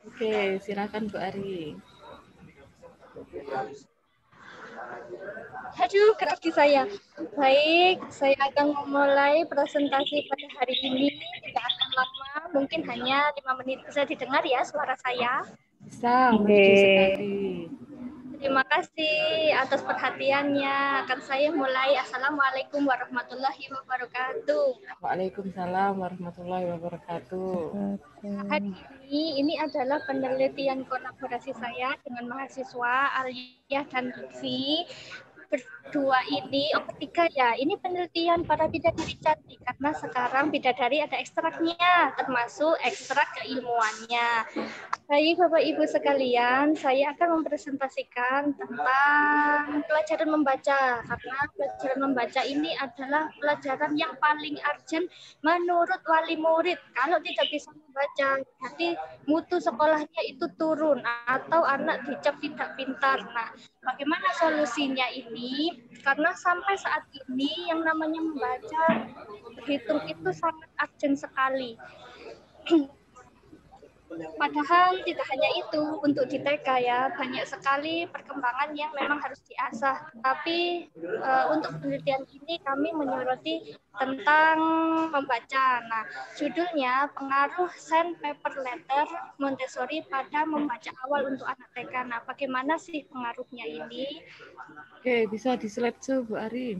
Oke, silakan Bu Ari. Aduh, kaki saya. Baik, saya akan memulai presentasi pada hari ini. Tidak akan lama, mungkin hanya 5 menit. Bisa didengar ya suara saya? Bisa, merdu sekali. Terima kasih atas perhatiannya. Akan saya mulai. Assalamualaikum warahmatullahi wabarakatuh. Waalaikumsalam warahmatullahi wabarakatuh. Hari ini adalah penelitian kolaborasi saya dengan mahasiswa Alia dan Lutfi. Berdua ini, ketiga ya, ini penelitian para bidadari cantik karena sekarang bidadari ada ekstraknya, termasuk ekstrak keilmuannya. Baik Bapak Ibu sekalian, saya akan mempresentasikan tentang pelajaran membaca karena pelajaran membaca ini adalah pelajaran yang paling urgent menurut wali murid. Kalau tidak bisa membaca, jadi mutu sekolahnya itu turun atau anak dicap tidak pintar. Nah, bagaimana solusinya ini? Karena sampai saat ini yang namanya membaca berhitung itu sangat urgent sekali. Padahal tidak hanya itu, untuk di TK ya, banyak sekali perkembangan yang memang harus diasah. Tapi untuk penelitian ini kami menyoroti tentang membaca. Nah, judulnya pengaruh sandpaper letter Montessori pada membaca awal untuk anak TK. Nah, bagaimana sih pengaruhnya ini? Oke, bisa di slide Bu Ari.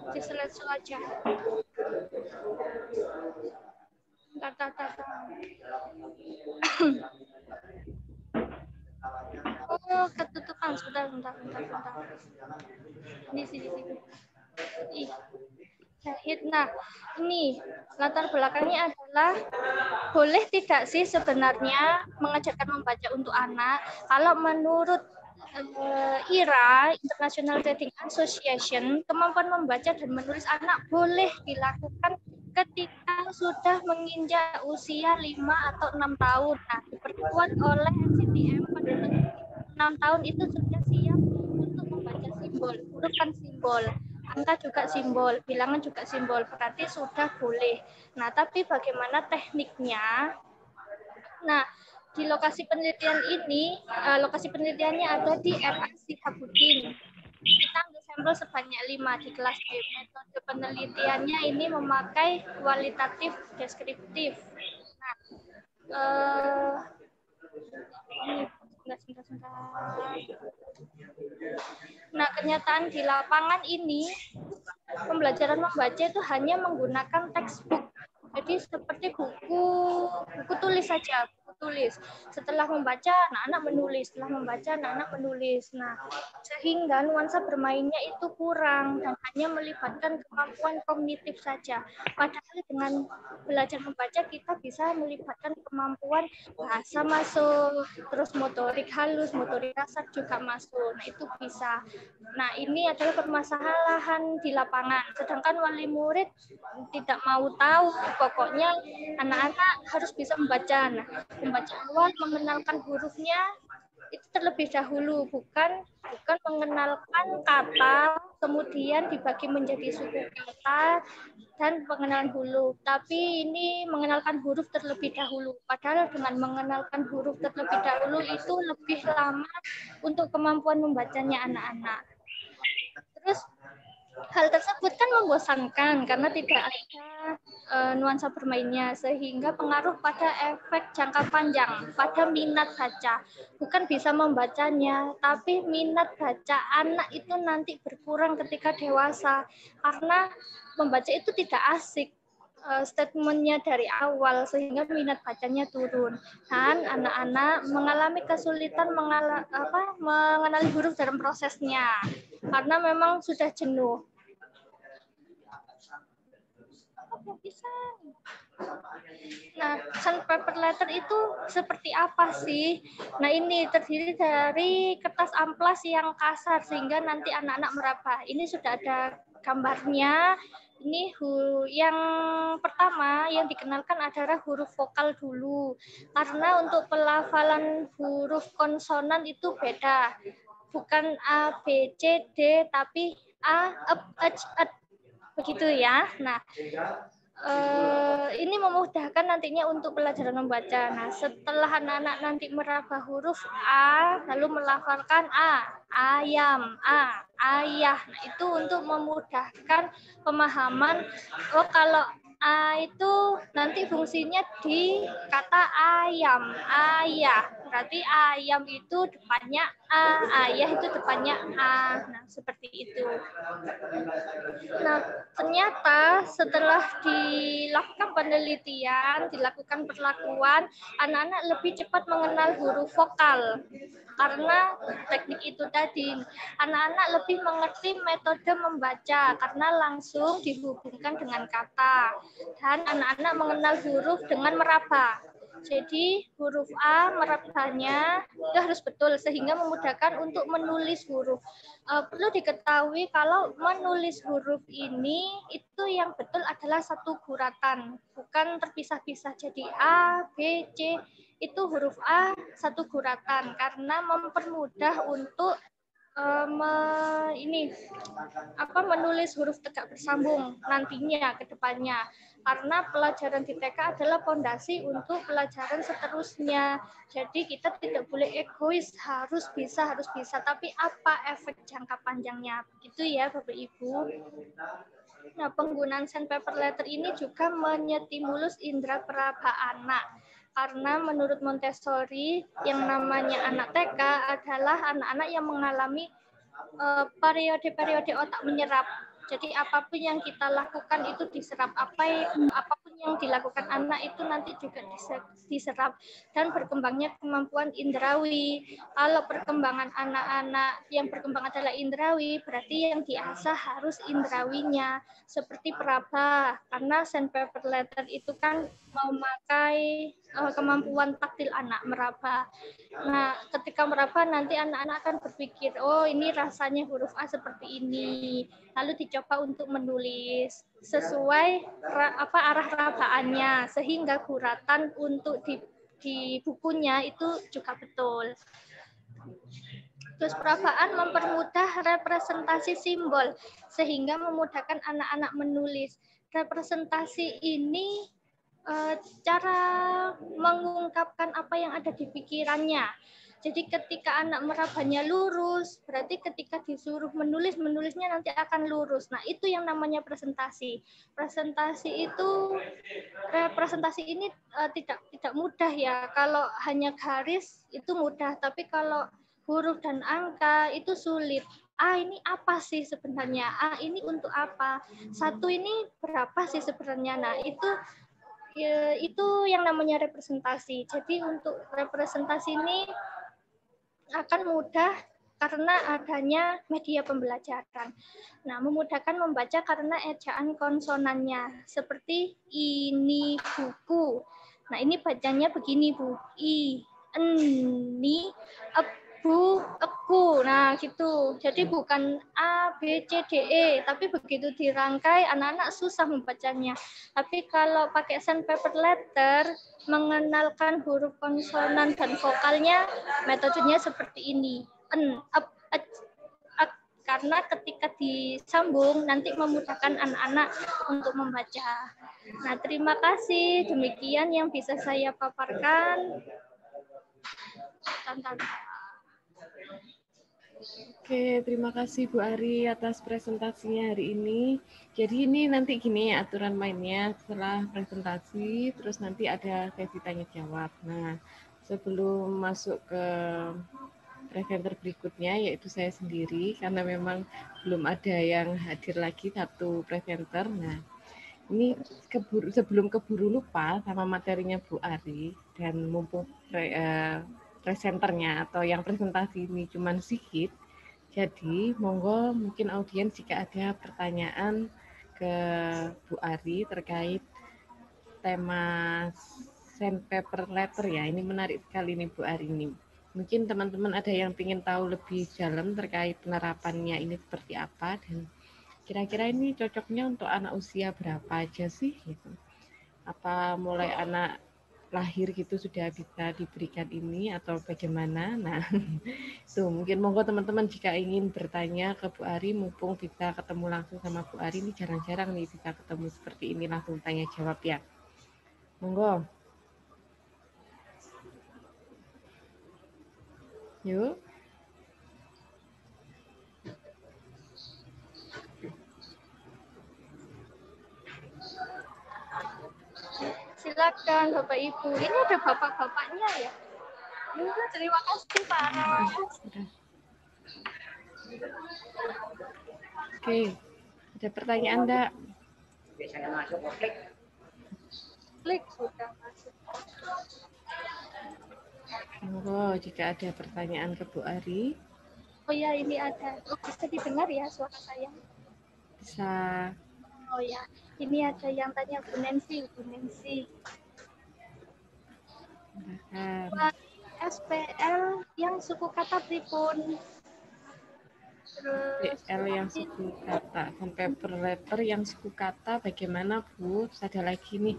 Di slide aja. Oh, ketutupan. Sebentar. Ini sini. Ih, jahit. Nah, ini latar belakangnya adalah boleh tidak sih sebenarnya mengajarkan membaca untuk anak? Kalau menurut IRA, International Reading Association, kemampuan membaca dan menulis anak boleh dilakukan ketika sudah menginjak usia 5 atau 6 tahun. Nah, diperkuat oleh NCTM pada 6 tahun itu sudah siap untuk membaca simbol. Huruf kan simbol, angka juga simbol, bilangan juga simbol, berarti sudah boleh. Nah, tapi bagaimana tekniknya? Nah, di lokasi penelitian ini, lokasi penelitiannya ada di RA Sihabudin. Kita ambil sampel sebanyak 5 di kelas B. Metode penelitiannya ini memakai kualitatif deskriptif. Nah, sebentar. Nah, kenyataan di lapangan ini, pembelajaran membaca itu hanya menggunakan textbook. Jadi seperti buku tulis saja, buku tulis. Setelah membaca, anak-anak menulis. Setelah membaca, anak-anak menulis. Nah, sehingga nuansa bermainnya itu kurang dan hanya melibatkan kemampuan kognitif saja. Padahal dengan belajar membaca kita bisa melibatkan kemampuan bahasa masuk, terus motorik halus, motorik kasar juga masuk. Nah, itu bisa. Nah, ini adalah permasalahan di lapangan. Sedangkan wali murid tidak mau tahu, pokoknya anak-anak harus bisa membaca. Nah, membaca awal, mengenalkan hurufnya itu terlebih dahulu, bukan mengenalkan kata, kemudian dibagi menjadi suku kata dan pengenalan huruf. Tapi ini mengenalkan huruf terlebih dahulu. Padahal dengan mengenalkan huruf terlebih dahulu itu lebih lama untuk kemampuan membacanya anak-anak. Terus hal tersebut kan membosankan karena tidak ada nuansa bermainnya, sehingga pengaruh pada efek jangka panjang pada minat baca. Bukan bisa membacanya, tapi minat baca anak itu nanti berkurang ketika dewasa karena membaca itu tidak asik. Statementnya dari awal sehingga minat bacanya turun dan anak-anak mengalami kesulitan mengenali huruf dalam prosesnya karena memang sudah jenuh. Nah, sandpaper letter itu seperti apa sih? Nah, ini terdiri dari kertas amplas yang kasar sehingga nanti anak-anak meraba. Ini sudah ada gambarnya. Ini yang pertama yang dikenalkan adalah huruf vokal dulu. Karena untuk pelafalan huruf konsonan itu beda. Bukan A, B, C, D, tapi A, E, H, E. Begitu ya. Nah, memudahkan nantinya untuk pelajaran membaca. Nah, setelah anak-anak nanti meraba huruf A, lalu melafalkan A, ayam, A, ayah. Nah, itu untuk memudahkan pemahaman, oh kalau A itu nanti fungsinya di kata ayam, ayah. Berarti ayam itu depannya A, ayah itu depannya A. Nah, seperti itu. Nah, ternyata setelah dilakukan penelitian, dilakukan perlakuan, anak-anak lebih cepat mengenal huruf vokal. Karena teknik itu tadi, anak-anak lebih mengerti metode membaca karena langsung dihubungkan dengan kata. Dan anak-anak mengenal huruf dengan meraba. Jadi huruf A merabanya itu harus betul sehingga memudahkan untuk menulis huruf. Perlu diketahui kalau menulis huruf ini itu yang betul adalah satu guratan, bukan terpisah-pisah. Jadi A, B, C itu huruf A satu guratan karena mempermudah untuk menulis huruf tegak bersambung nantinya ke depannya. Karena pelajaran di TK adalah fondasi untuk pelajaran seterusnya. Jadi kita tidak boleh egois, harus bisa, tapi apa efek jangka panjangnya? Begitu ya Bapak Ibu. Nah, penggunaan sandpaper letter ini juga menytimulus indera peraba anak. Karena menurut Montessori, yang namanya anak TK adalah anak-anak yang mengalami periode-periode otak menyerap. Jadi apapun yang kita lakukan itu diserap. Apapun yang dilakukan anak itu nanti juga diserap dan berkembangnya kemampuan indrawi. Kalau perkembangan anak-anak yang berkembang adalah indrawi, berarti yang diasah harus indrawinya. Seperti peraba, karena sandpaper letter itu kan memakai kemampuan taktil anak meraba. Nah, ketika meraba nanti anak-anak akan berpikir, oh ini rasanya huruf A seperti ini. Lalu dicoba untuk menulis sesuai arah rabaannya sehingga guratan untuk di bukunya itu juga betul. Terus perabaan mempermudah representasi simbol sehingga memudahkan anak-anak menulis. Representasi ini cara mengungkapkan apa yang ada di pikirannya. Jadi ketika anak merabanya lurus, berarti ketika disuruh menulisnya nanti akan lurus. Nah, itu yang namanya presentasi. Representasi ini tidak mudah ya. Kalau hanya garis itu mudah, tapi kalau huruf dan angka itu sulit. Ini apa sih sebenarnya? Ini untuk apa? Satu ini berapa sih sebenarnya? Nah, itu yang namanya representasi. Jadi untuk representasi ini akan mudah karena adanya media pembelajaran. Nah, memudahkan membaca karena ejaan konsonannya. Seperti ini buku. Nah, ini bacanya begini, Bu. Ini, bu, aku. Nah, gitu. Jadi bukan A, B, C, D, E. Tapi begitu dirangkai, anak-anak susah membacanya. Tapi kalau pakai sandpaper letter, mengenalkan huruf konsonan dan vokalnya, metodenya seperti ini. Karena ketika disambung, nanti memudahkan anak-anak untuk membaca. Nah, terima kasih. Demikian yang bisa saya paparkan. Oke, terima kasih Bu Ari atas presentasinya hari ini. Jadi ini nanti gini aturan mainnya, setelah presentasi, terus nanti ada sesi tanya jawab. Nah, sebelum masuk ke presenter berikutnya, yaitu saya sendiri, karena memang belum ada yang hadir lagi satu presenter. Nah, ini sebelum keburu lupa sama materinya Bu Ari, dan mumpung presenternya atau yang presentasi ini cuma sedikit, jadi monggo mungkin audiens jika ada pertanyaan ke Bu Ari terkait tema sandpaper letter ya, ini menarik sekali nih Bu Ari ini. Mungkin teman-teman ada yang ingin tahu lebih dalam terkait penerapannya ini seperti apa, dan kira-kira ini cocoknya untuk anak usia berapa aja sih gitu. Apa mulai anak lahir gitu sudah bisa diberikan ini atau bagaimana? Nah, tuh mungkin monggo teman-teman jika ingin bertanya ke Bu Ari, mumpung bisa ketemu langsung sama Bu Ari, ini jarang-jarang nih bisa ketemu seperti ini langsung tanya jawab ya. Monggo. Yuk. Silakan Bapak Ibu. Ini ada bapak-bapaknya ya. Terima kasih Pak Ros. Oke. Ada pertanyaan enggak? Biasanya masuk klik. Klik sudah masuk. Monggo jika ada pertanyaan ke Bu Ari. Oh ya, ini ada. Oh, bisa didengar ya suara saya? Bisa. Oh ya, ini ada yang tanya Bu Nancy. Bu Nancy. SPL yang suku kata pripun? Terus SPL yang suku kata dan paper letter yang suku kata bagaimana Bu? Terus ada lagi nih.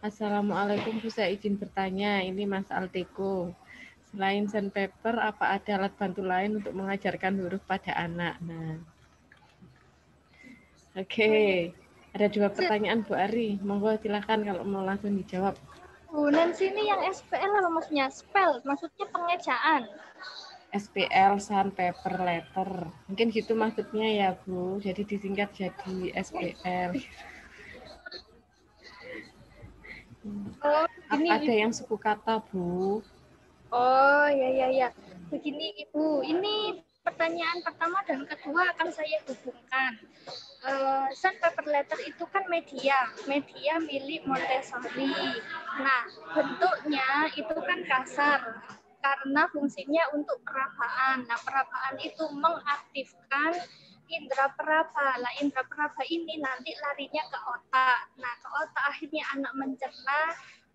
Assalamualaikum Bu, saya izin bertanya. Ini Mas Alteko. Selain sandpaper, apa ada alat bantu lain untuk mengajarkan huruf pada anak? Nah, oke. Ada 2 pertanyaan Bu Ari. Monggo silakan kalau mau langsung dijawab. Bu Nancy ini yang SPL apa maksudnya? Spell, maksudnya pengejaan. SPL sandpaper letter. Mungkin gitu maksudnya ya Bu. Jadi disingkat jadi SPL. Oh, ini Ada yang suku kata Bu. Oh, ya. Begini Ibu, ini pertanyaan pertama dan kedua akan saya hubungkan. Sandpaper letter itu kan media milik Montessori. Nah, bentuknya itu kan kasar karena fungsinya untuk perabaan. Nah, perabaan itu mengaktifkan indera peraba. Nah, indera peraba ini nanti larinya ke otak. Nah, ke otak akhirnya anak mencerna.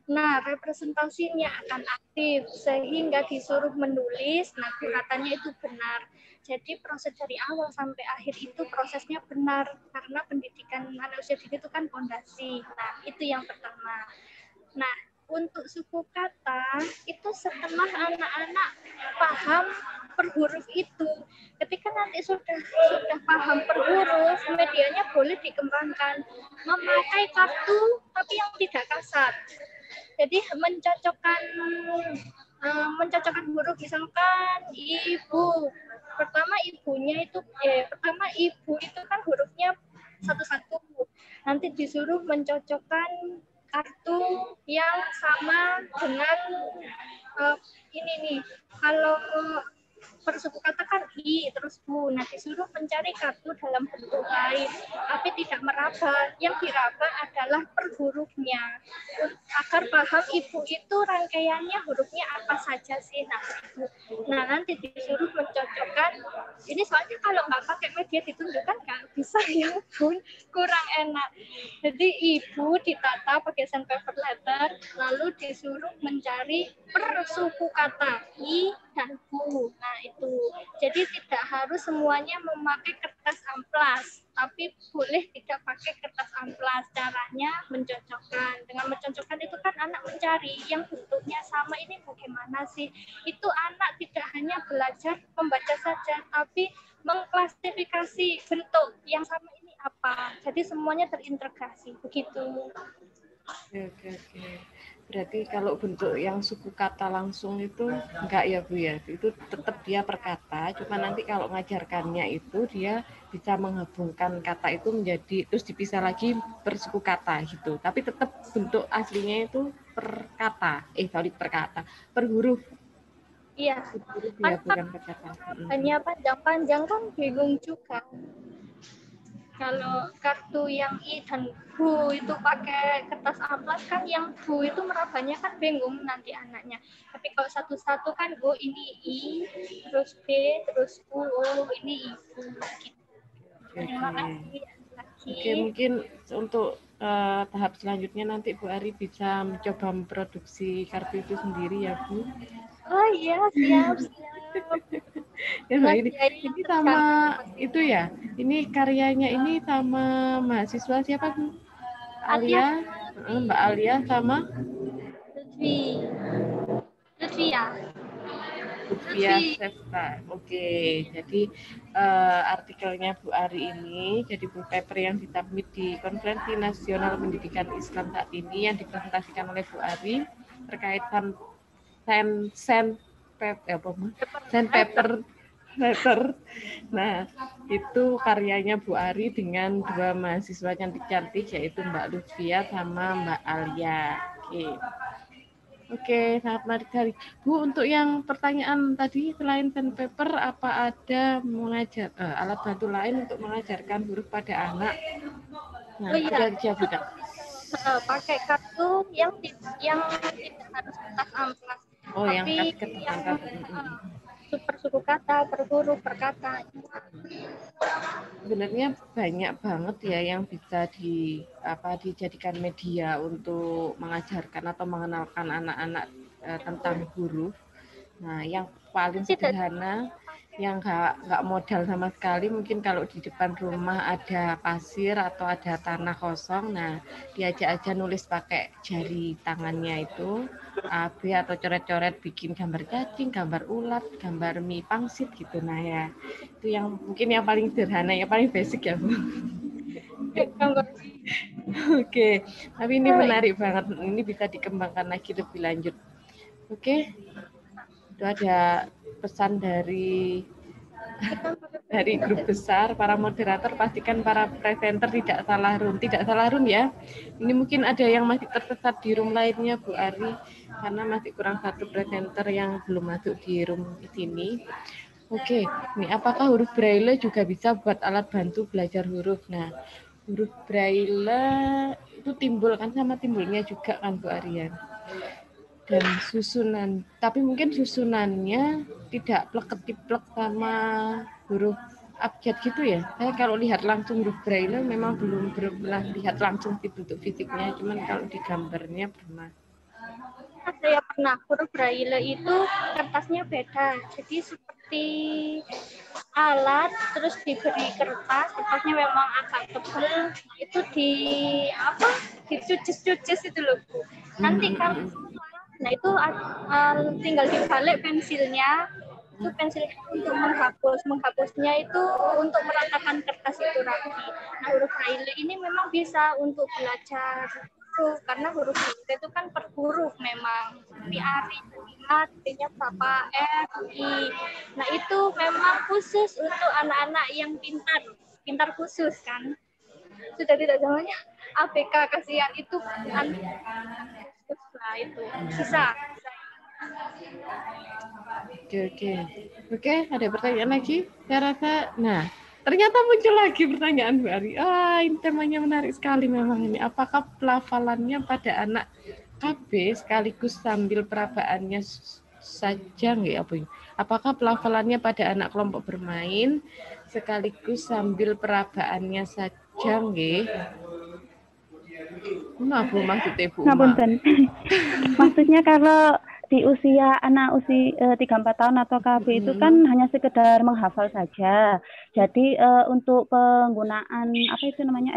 Nah, representasinya akan aktif sehingga disuruh menulis. Nah, gerakannya itu benar. Jadi proses dari awal sampai akhir itu prosesnya benar karena pendidikan anak usia dini itu kan fondasi. Nah, itu yang pertama. Nah, untuk suku kata itu setelah anak-anak paham per huruf itu, ketika nanti sudah paham per huruf, medianya boleh dikembangkan memakai kartu tapi yang tidak kasar. Jadi mencocokkan huruf, misalkan ibu. Pertama ibunya itu pertama ibu itu kan hurufnya satu-satu. Nanti disuruh mencocokkan kartu yang sama dengan ini nih. Kalau bersuku kata kan I terus Bu. Nah, disuruh mencari kartu dalam bentuk lain tapi tidak meraba. Yang diraba adalah per hurufnya agar paham ibu itu rangkaiannya hurufnya apa saja sih. Nah nanti disuruh mencocokkan ini, soalnya kalau nggak pakai media ditunjukkan nggak bisa ya Bun, kurang enak. Jadi ibu ditata pakai sandpaper letter lalu disuruh mencari per suku kata I dan Bu. Nah itu, jadi tidak harus semuanya memakai kertas amplas, tapi boleh tidak pakai kertas amplas. Caranya mencocokkan. Dengan mencocokkan itu kan anak mencari yang bentuknya sama ini bagaimana sih. Itu anak tidak hanya belajar membaca saja, tapi mengklasifikasi bentuk yang sama ini apa. Jadi semuanya terintegrasi. Begitu. Oke. Berarti kalau bentuk yang suku kata langsung itu enggak ya Bu ya? Itu tetap dia per kata, cuma nanti kalau ngajarkannya itu dia bisa menghubungkan kata itu menjadi, terus dipisah lagi per suku kata gitu. Tapi tetap bentuk aslinya itu per kata. Per kata. Per huruf. Iya. Huruf ya, bukan per kata. Hanya panjang-panjang kan bingung juga. Kalau kartu yang I dan Bu itu pakai kertas amplas kan, yang Bu itu merabanya kan bingung nanti anaknya. Tapi kalau satu-satu kan, oh ini I, terus B, terus U, oh ini Ibu. Gitu. Terima kasih. Oke, mungkin untuk tahap selanjutnya nanti Bu Ari bisa mencoba memproduksi kartu itu sendiri ya Bu. Oh iya, siap. Ya, ini sama itu ya. Ini karyanya ini sama mahasiswa siapa Bu? Alia, Mbak Alia sama Lutfi ya. Lutfia Sefta. Oke, jadi artikelnya Bu Ari ini jadi buku paper yang disubmit di Konferensi Nasional Pendidikan Islam saat ini yang dipresentasikan oleh Bu Ari terkait sandpaper letter. Nah, itu karyanya Bu Ari dengan dua mahasiswa cantik-cantik yaitu Mbak Lutfia sama Mbak Alia. Oke, sangat menarik sekali. Bu, untuk yang pertanyaan tadi, selain sandpaper, apa ada alat bantu lain untuk mengajarkan huruf pada anak? Nah, ada dijawab tidak? Pakai kartu yang tidak harus kertas amplas. Oh, tapi yang kertas amplas. Super suku kata, per huruf, per kata. Sebenarnya banyak banget ya yang bisa dijadikan media untuk mengajarkan atau mengenalkan anak-anak tentang huruf. Nah, yang paling sederhana, yang nggak modal sama sekali, mungkin kalau di depan rumah ada pasir atau ada tanah kosong, nah diajak aja nulis pakai jari tangannya itu, A, B atau coret-coret bikin gambar cacing, gambar ulat, gambar mie pangsit gitu. Nah ya, itu yang mungkin yang paling sederhana, yang paling basic ya Bu. Oke, tapi ini menarik banget, ini bisa dikembangkan lagi lebih lanjut. Oke. Itu ada pesan dari grup besar, para moderator, pastikan para presenter tidak salah room ya. Ini mungkin ada yang masih tersesat di room lainnya Bu Ari, karena masih kurang satu presenter yang belum masuk di room di sini. Oke, ini apakah huruf braille juga bisa buat alat bantu belajar huruf? Nah, huruf braille itu timbulnya juga kan Bu Arian. Dan susunan, tapi mungkin susunannya tidak plek-ketiplek sama huruf abjad gitu ya. Saya kalau lihat langsung huruf braille memang belum pernah lihat langsung di bentuk fisiknya, cuman kalau di gambarnya pernah. Saya pernah, huruf braille itu kertasnya beda, jadi seperti alat terus diberi kertasnya memang agak tebal, itu dicucis itu loh Bu. Nanti kalau nah itu tinggal dibalik pensilnya, itu pensilnya untuk menghapusnya itu untuk meratakan kertas itu rapi. Nah huruf braille ini memang bisa untuk belajar huruf, karena huruf itu kan per huruf memang, seperti Ari, A, T-nya berapa, F, I. Nah itu memang khusus untuk anak-anak yang pintar khusus kan. Sudah tidak zamannya ABK, kasihan itu nah itu bisa. Oke, ada pertanyaan lagi? Saya rasa, ternyata muncul lagi pertanyaan Bu Ari. Ini temanya menarik sekali memang ini. Apakah pelafalannya pada anak KB sekaligus sambil perabaannya saja nggak apa? Apakah pelafalannya pada anak kelompok bermain sekaligus sambil perabaannya saja nggak? Nah, Bu maksudnya Bu Ngapunten. Maksudnya kalau di anak usia 3-4 tahun atau KB itu kan hanya sekedar menghafal saja. Jadi untuk penggunaan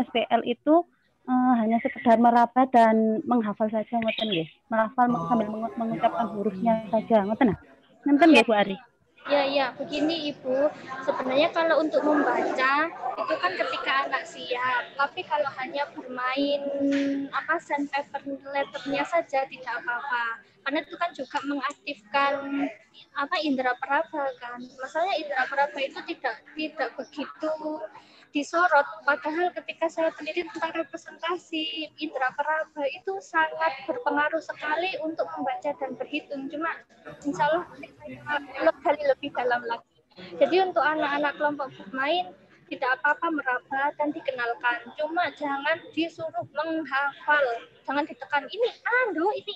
SPL itu hanya sekedar meraba dan menghafal saja, ngoten nggih. Melafal sambil mengucapkan hurufnya saja, ngoten nah. Ngoten nggih Bu Ari? Ya, begini Ibu. Sebenarnya kalau untuk membaca itu kan ketika anak siap. Tapi kalau hanya bermain sandpaper letternya saja tidak apa-apa. Karena itu kan juga mengaktifkan indera peraba kan. Masalahnya indera peraba itu tidak begitu disorot. Padahal ketika saya teliti tentang representasi indera peraba itu sangat berpengaruh sekali untuk membaca dan berhitung. Cuma insya Allah saya gali lebih dalam lagi. Jadi untuk anak-anak kelompok bermain tidak apa-apa meraba dan dikenalkan. Cuma jangan disuruh menghafal. Jangan ditekan ini ini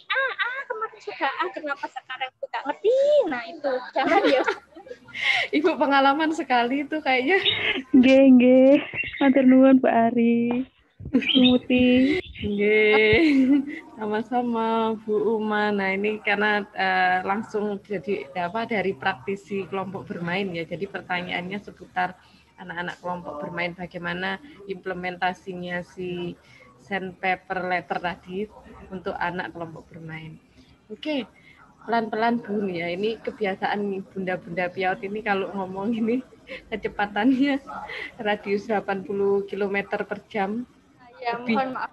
kemarin sudah kenapa sekarang tidak ngerti. Nah itu jangan ya. Ibu pengalaman sekali itu kayaknya. Nggih. Matur nuwun Pak Ari. Muti. Nggih. Sama-sama Bu Uma. Nah, ini karena langsung jadi dari praktisi kelompok bermain ya. Jadi pertanyaannya seputar anak-anak kelompok bermain, bagaimana implementasinya si sandpaper letter tadi untuk anak kelompok bermain. Oke. pelan-pelan Bu ya. Ini kebiasaan bunda-bunda Piaut ini kalau ngomong ini kecepatannya radius 80 km per jam. Ya, Lebih. mohon maaf.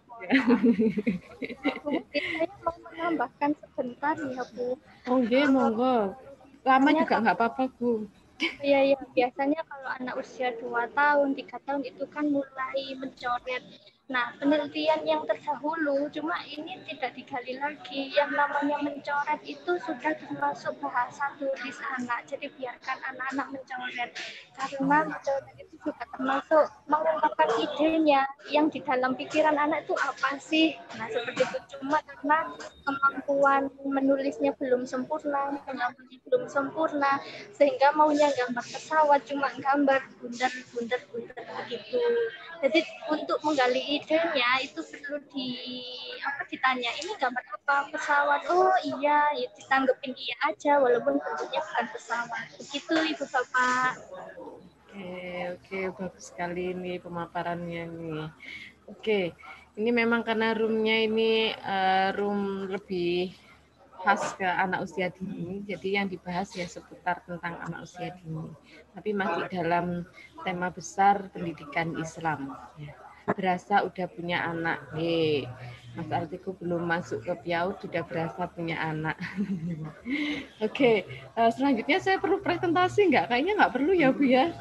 Mungkin saya mau menambahkan sebentar ya, Bu. Oke, monggo. Lama juga nggak apa-apa, Bu. Iya, biasanya kalau anak usia 2 tahun, 3 tahun itu kan mulai mencoret. Nah, penelitian yang terdahulu, cuma ini tidak digali lagi. Yang namanya mencoret itu sudah termasuk bahasa tulis anak. Jadi biarkan anak-anak mencoret. Karena mencoret itu juga termasuk mengungkapkan idenya. Yang di dalam pikiran anak itu apa sih? Nah, seperti itu. Cuma karena kemampuan menulisnya belum sempurna, pengambilnya belum sempurna, sehingga maunya gambar pesawat cuma gambar bundar begitu. Jadi untuk menggali idenya itu perlu ditanya, ini gambar apa, pesawat? Oh iya, ya ditanggepin iya aja walaupun bentuknya bukan pesawat. Begitu Ibu Bapak. Oke, bagus sekali ini pemaparannya nih. Oke, ini memang karena roomnya ini room lebih khas ke anak usia dini, jadi yang dibahas ya seputar tentang anak usia dini. Tapi masih dalam tema besar pendidikan Islam. Ya. Berasa udah punya anak, Mas Artiku belum masuk ke Piaut sudah berasa punya anak. Oke, selanjutnya saya perlu presentasi nggak? Kayaknya nggak perlu ya Bu ya?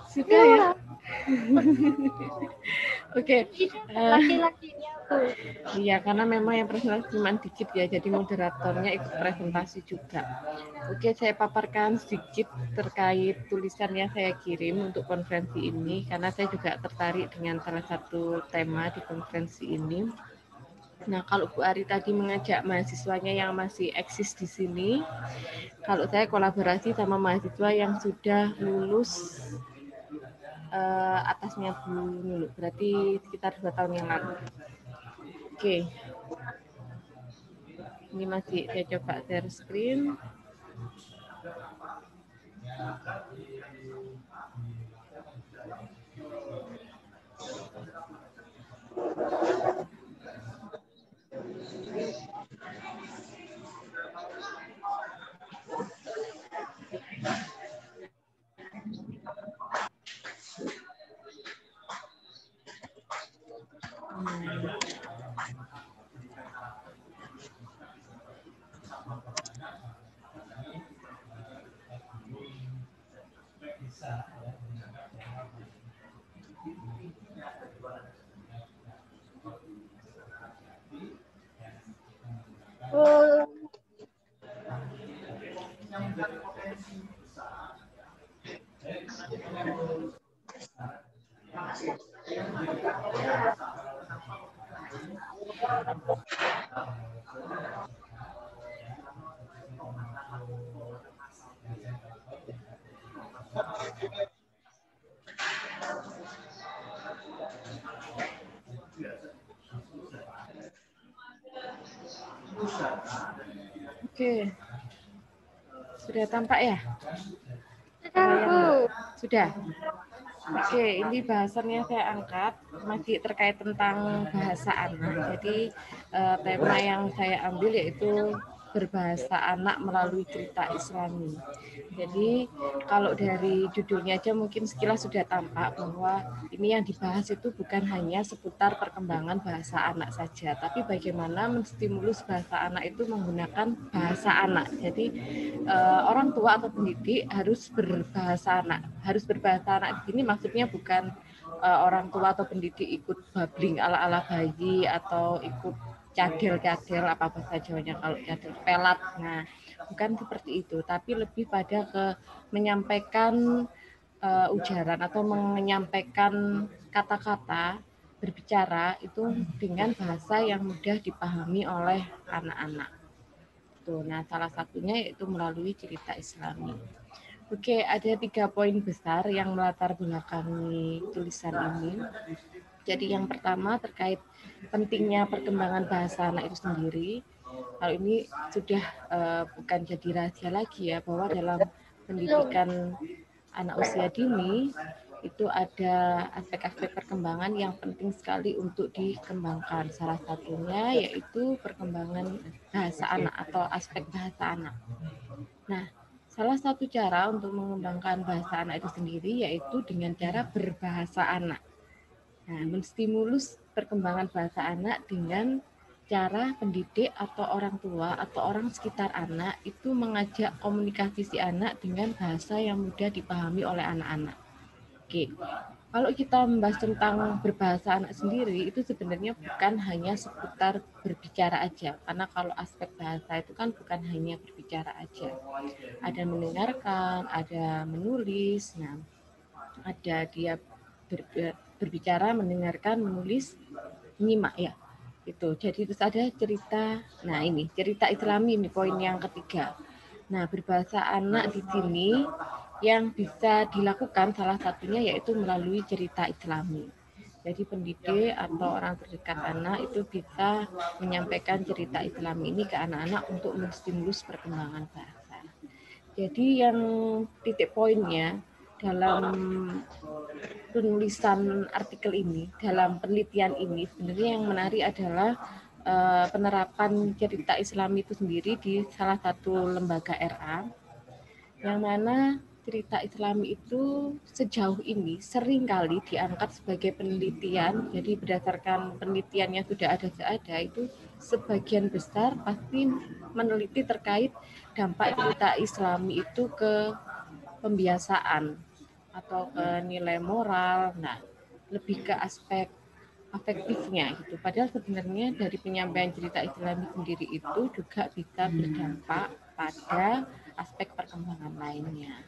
Sudah ya? Oke. Laki-lakinya Bu. Iya, karena memang yang presentasi cuma dikit ya, jadi moderatornya ikut presentasi juga. Oke, saya paparkan sedikit terkait tulisan yang saya kirim untuk konferensi ini, karena saya juga tertarik dengan salah satu tema di konferensi ini. Nah, kalau Bu Ari tadi mengajak mahasiswanya yang masih eksis di sini, kalau saya kolaborasi sama mahasiswa yang sudah lulus atasnya Bu Nulu, berarti sekitar 2 tahun yang lalu. Oke. Ini masih saya coba share screen. Oke. Sudah tampak ya? Sudah. Oke, ini bahasannya saya angkat masih terkait tentang bahasa anak. Jadi tema yang saya ambil yaitu berbahasa anak melalui cerita Islami. Jadi kalau dari judulnya aja mungkin sekilas sudah tampak bahwa ini yang dibahas itu bukan hanya seputar perkembangan bahasa anak saja, tapi bagaimana menstimulus bahasa anak itu menggunakan bahasa anak. Jadi orang tua atau pendidik harus berbahasa anak. Harus berbahasa anak di sini maksudnya bukan orang tua atau pendidik ikut babbling ala-ala bayi atau ikut cadel-cadel apa bahasa Jawanya kalau cadel pelat. Nah, bukan seperti itu, tapi lebih pada ke menyampaikan ujaran atau menyampaikan kata-kata berbicara itu dengan bahasa yang mudah dipahami oleh anak-anak. Nah, salah satunya yaitu melalui cerita Islami. Oke, ada 3 poin besar yang melatar belakangi tulisan ini. Jadi yang pertama terkait pentingnya perkembangan bahasa anak itu sendiri. Kalau ini sudah bukan jadi rahasia lagi ya, bahwa dalam pendidikan anak usia dini itu ada aspek-aspek perkembangan yang penting sekali untuk dikembangkan. Salah satunya yaitu perkembangan bahasa anak atau aspek bahasa anak. Nah, salah satu cara untuk mengembangkan bahasa anak itu sendiri yaitu dengan cara berbahasa anak. Nah, menstimulus perkembangan bahasa anak dengan cara pendidik atau orang tua atau orang sekitar anak itu mengajak komunikasi si anak dengan bahasa yang mudah dipahami oleh anak-anak. Oke, kalau kita membahas tentang berbahasa anak sendiri, itu sebenarnya bukan hanya seputar berbicara aja. Karena kalau aspek bahasa itu kan bukan hanya berbicara aja. Ada mendengarkan, ada menulis, nah, ada dia berbicara, mendengarkan, menulis, menyimak ya. Itu. Jadi terus ada cerita, nah ini cerita Islami, ini poin yang ketiga. Nah, berbahasa anak di sini yang bisa dilakukan salah satunya yaitu melalui cerita Islami. Jadi pendidik atau orang terdekat anak itu bisa menyampaikan cerita Islami ini ke anak-anak untuk menstimulus perkembangan bahasa. Jadi yang titik poinnya dalam penulisan artikel ini, dalam penelitian ini sebenarnya yang menarik adalah penerapan cerita Islami itu sendiri di salah satu lembaga RA, yang mana cerita Islami itu sejauh ini seringkali diangkat sebagai penelitian. Jadi berdasarkan penelitian yang sudah ada itu sebagian besar pasti meneliti terkait dampak cerita Islami itu ke pembiasaan atau ke nilai moral. Nah, lebih ke aspek afektifnya gitu. Padahal sebenarnya dari penyampaian cerita Islami sendiri itu juga bisa berdampak pada aspek perkembangan lainnya.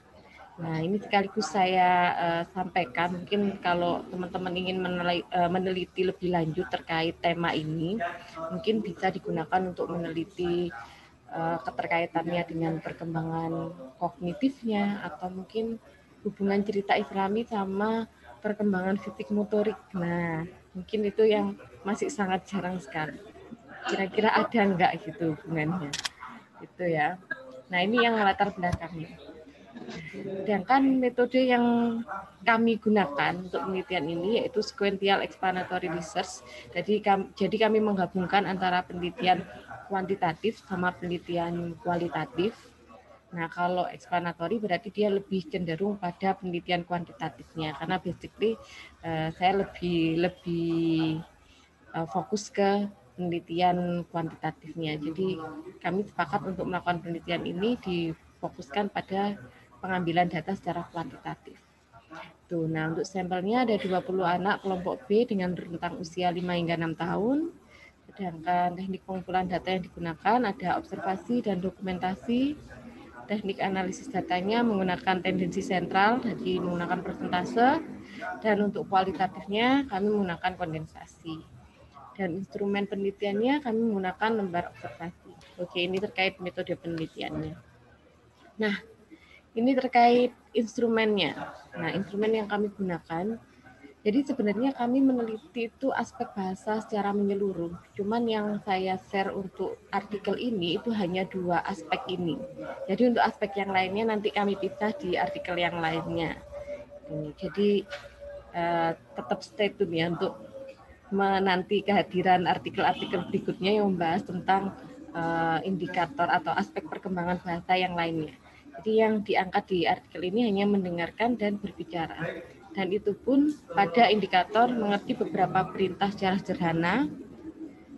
Nah, ini sekaligus saya sampaikan, mungkin kalau teman-teman ingin meneliti lebih lanjut terkait tema ini, mungkin bisa digunakan untuk meneliti keterkaitannya dengan perkembangan kognitifnya, atau mungkin hubungan cerita Islami sama perkembangan fisik motorik. Nah, mungkin itu yang masih sangat jarang sekali. Kira-kira ada enggak gitu hubungannya? Itu ya. Nah, ini yang latar belakangnya. Sedangkan metode yang kami gunakan untuk penelitian ini yaitu sequential explanatory research. Jadi kami menggabungkan antara penelitian kuantitatif sama penelitian kualitatif. Nah, kalau explanatory berarti dia lebih cenderung pada penelitian kuantitatifnya, karena basically saya lebih fokus ke penelitian kuantitatifnya. Jadi kami sepakat untuk melakukan penelitian ini difokuskan pada pengambilan data secara kuantitatif. Tuh, nah untuk sampelnya ada 20 anak kelompok B dengan rentang usia 5 hingga 6 tahun. Sedangkan teknik pengumpulan data yang digunakan ada observasi dan dokumentasi. Teknik analisis datanya menggunakan tendensi sentral, jadi menggunakan persentase. Dan untuk kualitatifnya kami menggunakan kondensasi. Dan instrumen penelitiannya kami menggunakan lembar observasi. Oke, ini terkait metode penelitiannya. Nah, ini terkait instrumennya. Nah, instrumen yang kami gunakan, jadi sebenarnya kami meneliti itu aspek bahasa secara menyeluruh. Cuman yang saya share untuk artikel ini itu hanya 2 aspek ini. Jadi untuk aspek yang lainnya nanti kami pisah di artikel yang lainnya. Jadi tetap stay tune ya untuk menanti kehadiran artikel-artikel berikutnya yang membahas tentang indikator atau aspek perkembangan bahasa yang lainnya. Jadi yang diangkat di artikel ini hanya mendengarkan dan berbicara. Dan itu pun pada indikator mengerti beberapa perintah secara sederhana.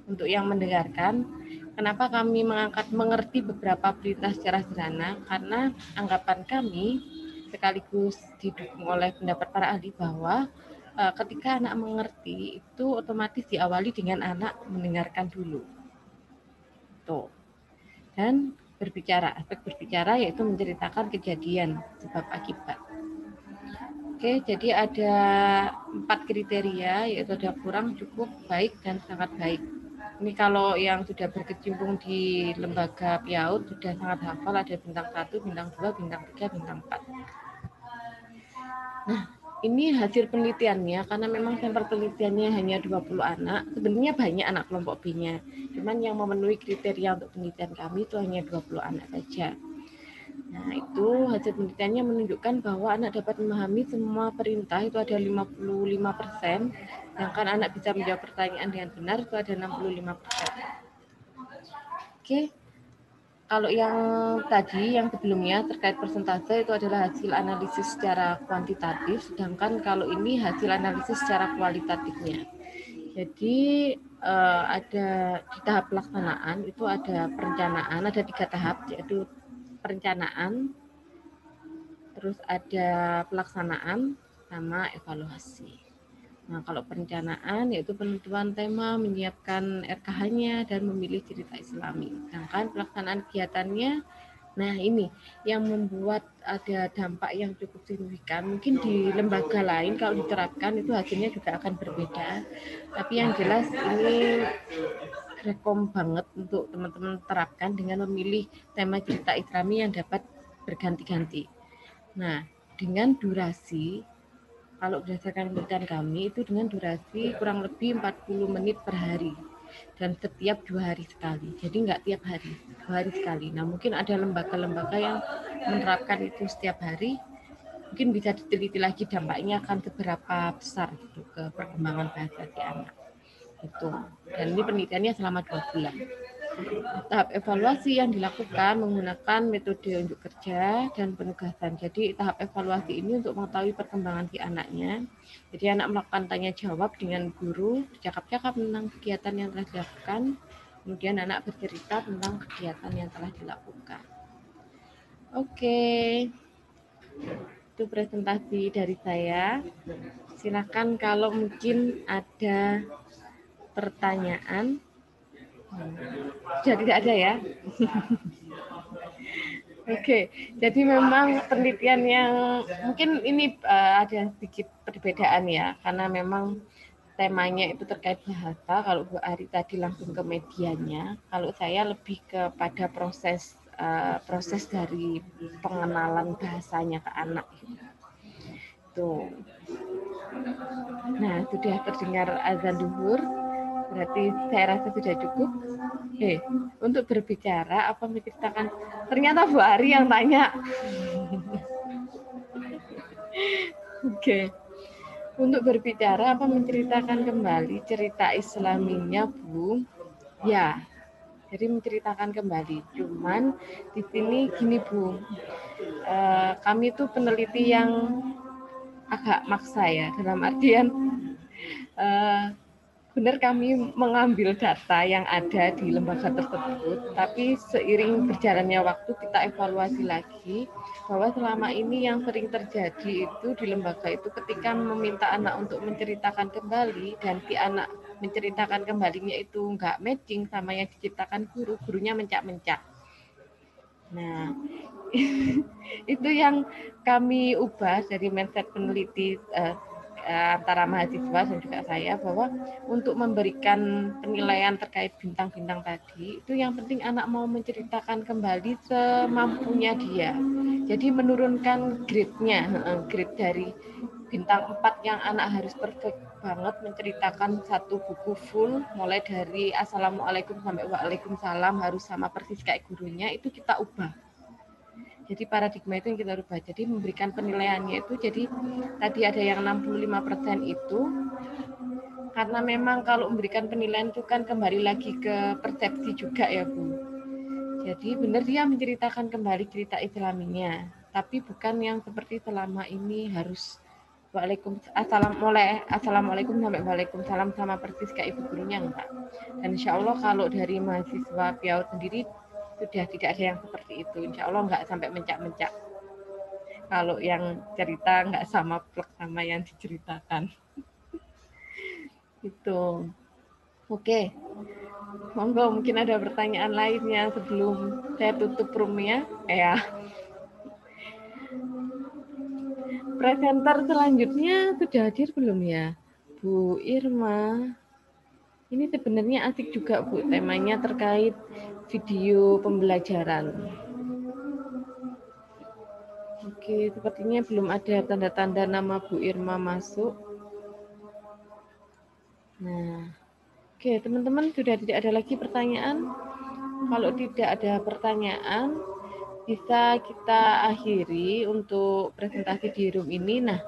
Untuk yang mendengarkan, kenapa kami mengangkat mengerti beberapa perintah secara sederhana? Karena anggapan kami sekaligus didukung oleh pendapat para ahli bahwa ketika anak mengerti itu otomatis diawali dengan anak mendengarkan dulu. Tuh. Dan berbicara, aspek berbicara yaitu menceritakan kejadian sebab akibat. Oke, jadi ada 4 kriteria, yaitu ada kurang, cukup, baik, dan sangat baik. Ini kalau yang sudah berkecimpung di lembaga PIAUD sudah sangat hafal, ada bintang 1, bintang 2, bintang 3, bintang 4. Nah, ini hasil penelitiannya, karena memang sampel penelitiannya hanya 20 anak, sebenarnya banyak anak kelompok B-nya. Cuman yang memenuhi kriteria untuk penelitian kami itu hanya 20 anak saja. Nah, itu hasil penelitiannya menunjukkan bahwa anak dapat memahami semua perintah itu ada 55%, sedangkan anak bisa menjawab pertanyaan dengan benar itu ada 65%. Oke. Kalau yang tadi, yang sebelumnya terkait persentase itu adalah hasil analisis secara kuantitatif, sedangkan kalau ini hasil analisis secara kualitatifnya. Jadi ada di tahap pelaksanaan itu ada perencanaan, ada 3 tahap, yaitu perencanaan, terus ada pelaksanaan, sama evaluasi. Nah, kalau perencanaan yaitu penentuan tema, menyiapkan RKH-nya, dan memilih cerita Islami. Sedangkan pelaksanaan kegiatannya, nah ini yang membuat ada dampak yang cukup signifikan. Mungkin di lembaga lain kalau diterapkan itu hasilnya juga akan berbeda. Tapi yang jelas ini rekom banget untuk teman-teman terapkan dengan memilih tema cerita Islami yang dapat berganti-ganti. Nah, dengan durasi, kalau berdasarkan penelitian kami itu dengan durasi kurang lebih 40 menit per hari dan setiap 2 hari sekali. Jadi nggak tiap hari, 2 hari sekali. Nah, mungkin ada lembaga-lembaga yang menerapkan itu setiap hari. Mungkin bisa diteliti lagi dampaknya akan seberapa besar gitu ke perkembangan bahasa si anak. Itu. Dan ini penelitiannya selama 2 bulan. Tahap evaluasi yang dilakukan menggunakan metode unjuk kerja dan penugasan. Jadi tahap evaluasi ini untuk mengetahui perkembangan si anaknya. Jadi anak melakukan tanya jawab dengan guru, bercakap-cakap tentang kegiatan yang telah dilakukan. Kemudian anak bercerita tentang kegiatan yang telah dilakukan. Oke. Itu presentasi dari saya. Silakan kalau mungkin ada pertanyaan. Sudah tidak ada ya? Oke, jadi memang penelitian yang mungkin ini ada sedikit perbedaan ya, karena memang temanya itu terkait bahasa. Kalau Bu Ari tadi langsung ke medianya, kalau saya lebih kepada proses dari pengenalan bahasanya ke anak. Tuh. Nah, sudah terdengar azan zuhur. Berarti saya rasa sudah cukup. Untuk berbicara apa menceritakan, ternyata Bu Ari yang tanya. Oke. Untuk berbicara apa menceritakan kembali cerita Islaminya, Bu? Ya. Jadi menceritakan kembali. Cuman di sini gini, Bu. Kami tuh peneliti yang agak maksa ya, dalam artian benar kami mengambil data yang ada di lembaga tersebut, tapi seiring berjalannya waktu kita evaluasi lagi bahwa selama ini yang sering terjadi itu di lembaga itu ketika meminta anak untuk menceritakan kembali dan si anak menceritakan kembalinya itu nggak matching sama yang diceritakan guru, gurunya mencak-mencak. Nah, itu yang kami ubah dari mindset peneliti antara mahasiswa dan juga saya, bahwa untuk memberikan penilaian terkait bintang-bintang tadi, itu yang penting anak mau menceritakan kembali semampunya dia. Jadi menurunkan grade-nya, grade dari bintang 4 yang anak harus perfect banget menceritakan satu buku full, mulai dari Assalamualaikum sampai Waalaikumsalam harus sama persis kayak gurunya, itu kita ubah. Jadi paradigma itu yang kita rubah. Jadi memberikan penilaiannya itu, jadi tadi ada yang 65% itu, karena memang kalau memberikan penilaian itu kan kembali lagi ke persepsi juga ya Bu. Jadi benar dia menceritakan kembali cerita Islaminya, tapi bukan yang seperti selama ini harus Assalamualaikum sampai Waalaikumsalam sama persis kayak ibu gurunya, enggak. Dan insya Allah kalau dari mahasiswa PIAUD sendiri sudah tidak ada yang seperti itu. Insya Allah nggak sampai mencak-mencak. Kalau yang cerita nggak sama plek sama yang diceritakan. Itu. Oke. Monggo mungkin ada pertanyaan lainnya sebelum saya tutup roomnya. Ya. Presenter selanjutnya sudah hadir belum ya? Bu Irma. Ini sebenarnya asik juga Bu, temanya terkait video pembelajaran. Oke, sepertinya belum ada tanda-tanda nama Bu Irma masuk. Nah, oke teman-teman sudah tidak ada lagi pertanyaan. Kalau tidak ada pertanyaan, bisa kita akhiri untuk presentasi di room ini. Nah,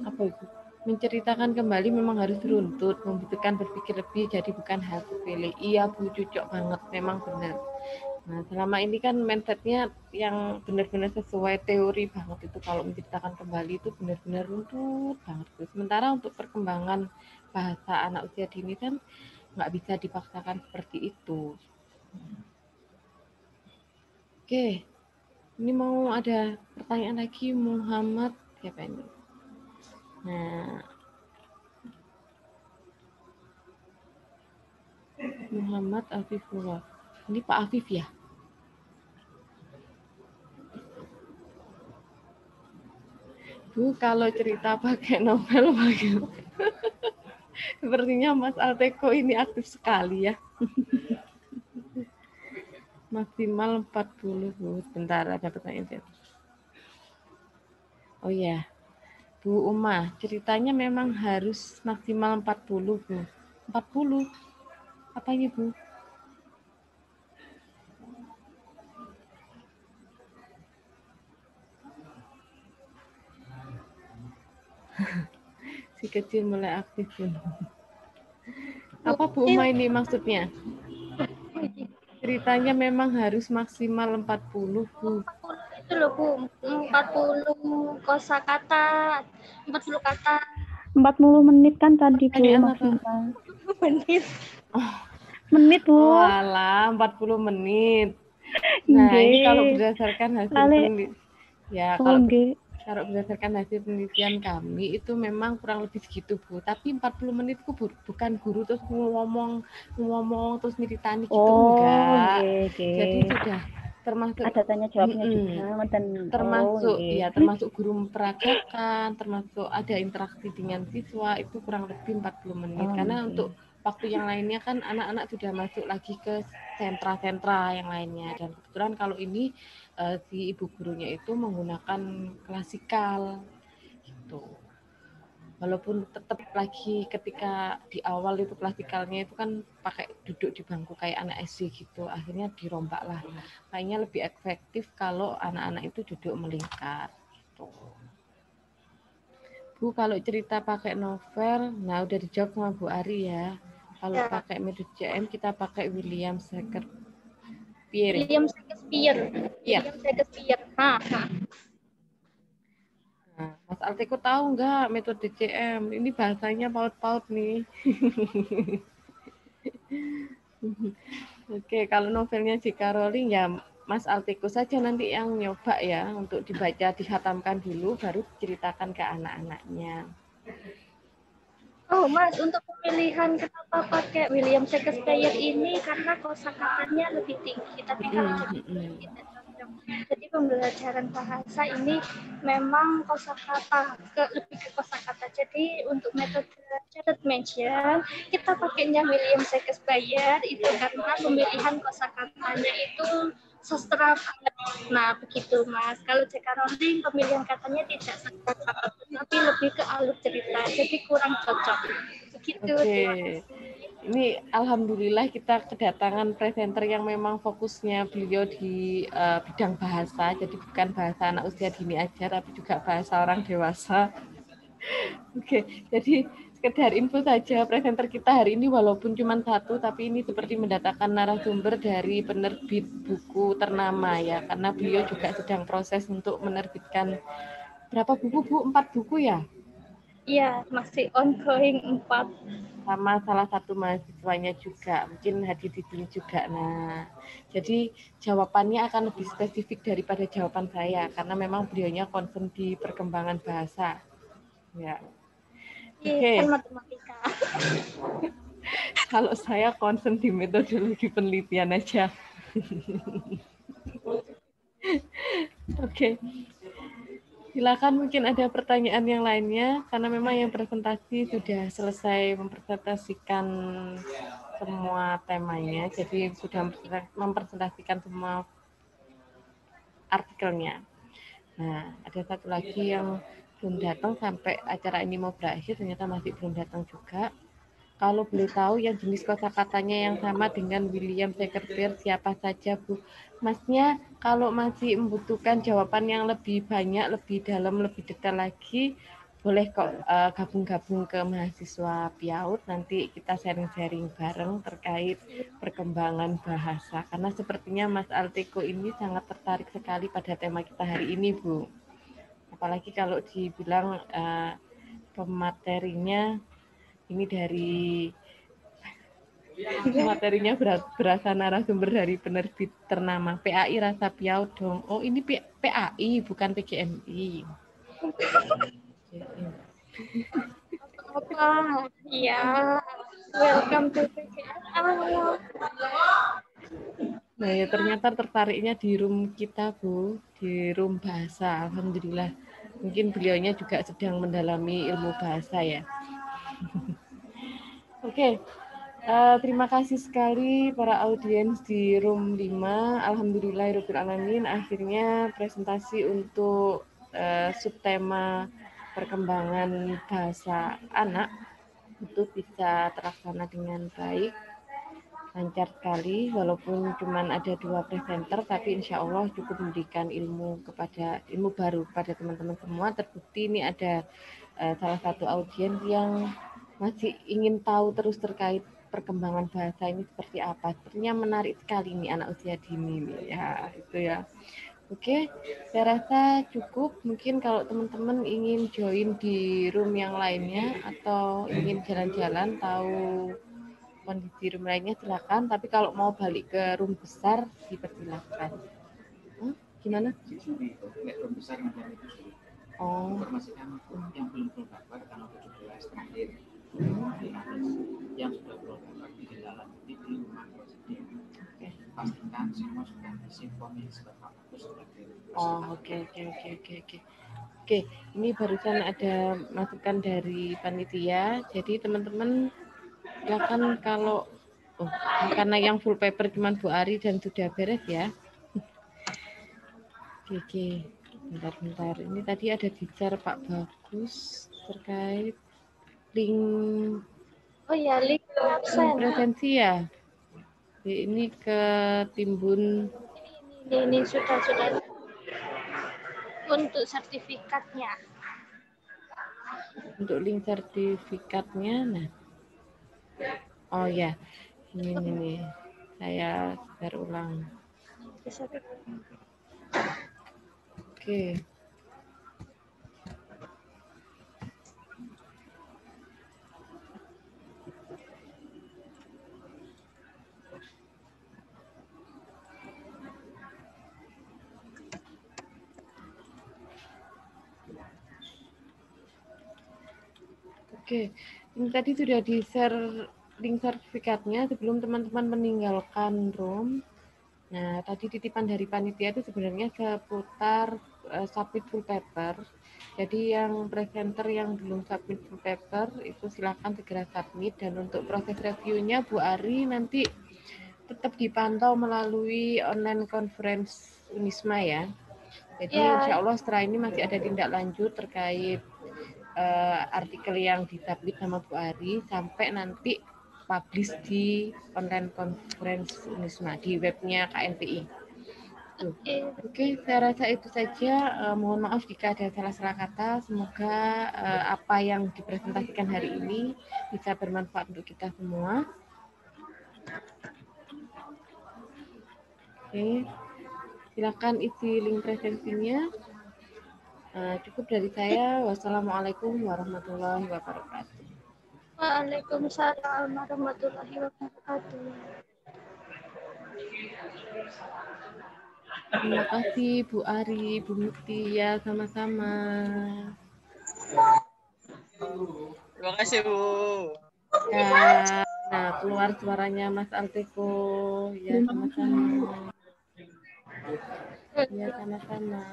apa itu? Menceritakan kembali memang harus runtut, membutuhkan berpikir lebih, jadi bukan hal sepele. Iya Bu, cocok banget, memang benar. Nah, selama ini kan mindsetnya yang benar-benar sesuai teori banget itu, kalau menceritakan kembali itu benar-benar runtut banget. Sementara untuk perkembangan bahasa anak usia dini kan nggak bisa dipaksakan seperti itu. Oke, ini mau ada pertanyaan lagi, Muhammad siapa ini? Nah, Muhammad Afifullah. Ini Pak Afif ya? Bu, kalau cerita pakai novel bagaimana? Sepertinya Mas Alteko ini aktif sekali ya. Maksimal 40, Bu. Sebentar, ada pertanyaan. Oh ya, Bu Uma, ceritanya memang harus maksimal 40, Bu. 40? Apanya, Bu? Si kecil mulai aktif, Bu. Apa Bu Uma ini maksudnya? Ceritanya memang harus maksimal 40, Bu. 40 itu loh Bu, 40 kosakata, 40 kata. 40 menit kan tadi Bu Pertanyaan maksimal. Menit. Menit Bu. Oh, alah, 40 menit. Nah, ini kalau berdasarkan hasil penelitian, ya kalau berdasarkan hasil penelitian kami itu memang kurang lebih segitu Bu. Tapi 40 menit itu bukan guru terus ngomong terus nyeritani gitu, enggak. Jadi sudah termasuk ada tanya jawabnya juga dan termasuk ya termasuk guru memperagakan, termasuk ada interaksi dengan siswa, itu kurang lebih 40 menit. Karena untuk waktu yang lainnya kan anak-anak sudah masuk lagi ke sentra-sentra yang lainnya, dan kebetulan kalau ini si ibu gurunya itu menggunakan klasikal gitu. Walaupun tetap lagi ketika di awal itu klasikalnya itu kan pakai duduk di bangku kayak anak SD gitu, akhirnya dirombak lah. Kayaknya lebih efektif kalau anak-anak itu duduk melingkar gitu. Bu, kalau cerita pakai novel, nah udah dijawab sama Bu Ari ya. Kalau pakai metode JM kita pakai William Shakespeare. William Shakespeare. Nah, Mas Alteko tahu nggak metode CM? Ini bahasanya paut-paut nih. Oke, kalau novelnya J.K. Rowling ya Mas Alteko saja nanti yang nyoba ya untuk dibaca, dihatamkan dulu, baru diceritakan ke anak-anaknya. Oh Mas, untuk pemilihan kenapa pakai William Shakespeare ini karena kosakatanya lebih tinggi, tapi kalau tidak cocok. Jadi pembelajaran bahasa ini memang kosakata, lebih ke kosakata. Jadi untuk metode catat mention kita pakainya William Shakespeare itu karena pemilihan kosakatanya itu sastra banget. Nah begitu Mas. Kalau J.K. Rowling pemilihan katanya tidak sastra banget, tapi lebih ke alur cerita, jadi kurang cocok. Begitu. Oke. Ini alhamdulillah kita kedatangan presenter yang memang fokusnya beliau di bidang bahasa, jadi bukan bahasa anak usia dini aja, tapi juga bahasa orang dewasa. Oke, jadi sekedar info saja, presenter kita hari ini walaupun cuma satu, tapi ini seperti mendatangkan narasumber dari penerbit buku ternama ya, karena beliau juga sedang proses untuk menerbitkan berapa buku Bu? 4 buku ya? Iya, masih ongoing 4. Sama salah satu mahasiswanya juga, mungkin hadir di sini juga. Nah, jadi jawabannya akan lebih spesifik daripada jawaban saya, karena memang beliaunya concern di perkembangan bahasa. Ya. Oke. Kan matematika. Kalau saya concern di metodologi penelitian aja. Oke. Silakan mungkin ada pertanyaan yang lainnya, karena memang yang presentasi sudah selesai mempresentasikan semua temanya, jadi sudah mempresentasikan semua artikelnya. Nah, ada satu lagi yang belum datang sampai acara ini mau berakhir, ternyata masih belum datang juga. Kalau boleh tahu yang jenis kosakatanya yang sama dengan William Shakespeare siapa saja, Bu? Masnya kalau masih membutuhkan jawaban yang lebih banyak, lebih dalam, lebih detail lagi, boleh kok gabung-gabung ke mahasiswa PIAUD, nanti kita sharing-sharing bareng terkait perkembangan bahasa. Karena sepertinya Mas Alteko ini sangat tertarik sekali pada tema kita hari ini, Bu. Apalagi kalau dibilang pematerinya ini dari materinya berasal narasumber dari penerbit ternama PAI Rasa Piau dong. Oh ini PAI bukan PGMI. Apa? Ya, welcome to PGMI. Nah ya ternyata tertariknya di room kita, Bu, di room bahasa. Alhamdulillah. Mungkin beliaunya juga sedang mendalami ilmu bahasa ya. Oke. Terima kasih sekali para audiens di room 5. Alhamdulillahirrahmanirrahim. Akhirnya presentasi untuk subtema perkembangan bahasa anak itu bisa terlaksana dengan baik, lancar sekali, walaupun cuma ada 2 presenter, tapi insya Allah cukup memberikan ilmu baru kepada teman-teman semua. Terbukti ini ada salah satu audiens yang masih ingin tahu terus terkait perkembangan bahasa ini seperti apa. Sepertinya menarik sekali nih anak usia dini nih. Ya, itu ya. Oke, saya rasa cukup. Mungkin kalau teman-teman ingin join di room yang lainnya atau ingin jalan-jalan tahu kondisi room lainnya silakan. Tapi kalau mau balik ke room besar dipersilakan. Gimana? Room besar nanti itu Oh. informasikan yang belum full paper tanggal 17 terakhir. Yang sudah full paper ditindaklanjuti di rumah positif. Pastikan semua sudah disimponin sebagai Oh, oke. Oke, ini barusan ada masukan dari panitia. Jadi teman-teman silakan kalau karena yang full paper cuma Bu Ari dan sudah beres ya. Oke. Bentar. Ini tadi ada di-share Pak Bagus terkait link. Oh ya, link absen. Presensi ya. Ini ke Timbun. Ini sudah. Untuk sertifikatnya. Untuk link sertifikatnya, nah. Oh ya, ini. Saya share ulang. Oke. Oke, ini tadi sudah di-share link sertifikatnya sebelum teman-teman meninggalkan room. Nah, tadi titipan dari panitia itu sebenarnya seputar submit full paper. Jadi yang presenter yang belum submit full paper itu silakan segera submit, dan untuk proses reviewnya Bu Ari nanti tetap dipantau melalui online conference Unisma ya. Jadi insya Allah setelah ini masih ada tindak lanjut terkait artikel yang disubmit sama Bu Ari sampai nanti publish di online conference Unisma di webnya KNPI. Oke, saya rasa itu saja. Mohon maaf jika ada salah-salah kata. Semoga apa yang dipresentasikan hari ini bisa bermanfaat untuk kita semua. Oke, silakan isi link presensinya. Cukup dari saya. Wassalamualaikum warahmatullahi wabarakatuh. Waalaikumsalam warahmatullahi wabarakatuh. Terima kasih Bu Ari, Bu Mukti, ya sama-sama. Terima kasih Bu. Ya, nah keluar suaranya Mas Alteko, ya sama-sama. Ya sama-sama.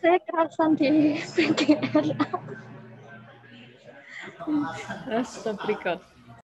Saya kerasan di PGR. Stop record.